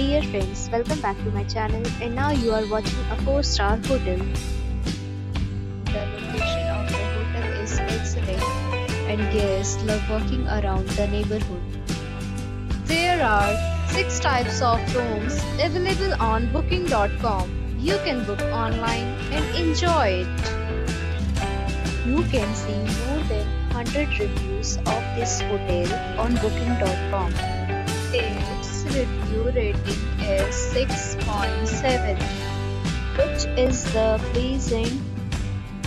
Dear friends, welcome back to my channel, and now you are watching a 4-star hotel. The location of the hotel is excellent and guests love walking around the neighborhood. There are 6 types of rooms available on booking.com. You can book online and enjoy it. You can see more than 100 reviews of this hotel on booking.com. Its review rating is 6.7, which is the pleasant.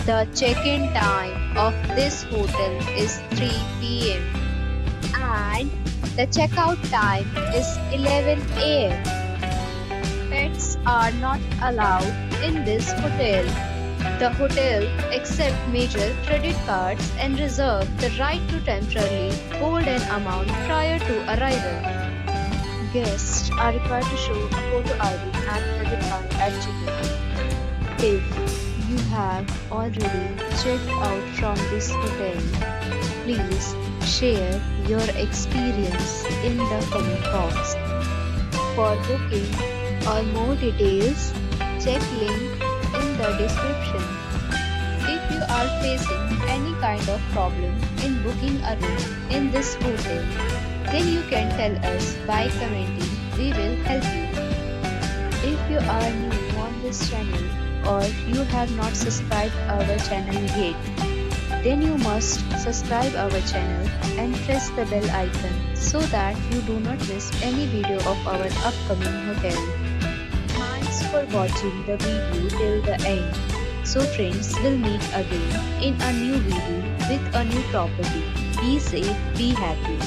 The check-in time of this hotel is 3 p.m. and the checkout time is 11 a.m. Pets are not allowed in this hotel. The hotel accepts major credit cards and reserves the right to temporarily hold an amount prior to arrival. Guests are required to show a photo ID and credit card at check-in. If you have already checked out from this hotel, please share your experience in the comment box. For booking or more details, check link in the description. If you are facing any kind of problem in booking a room in this hotel, then you can tell us by commenting. We will help you. If you are new on this channel or you have not subscribed our channel yet, then you must subscribe our channel and press the bell icon so that you do not miss any video of our upcoming hotel. Thanks for watching the video till the end. So friends, will meet again in a new video with a new property. Be safe, be happy.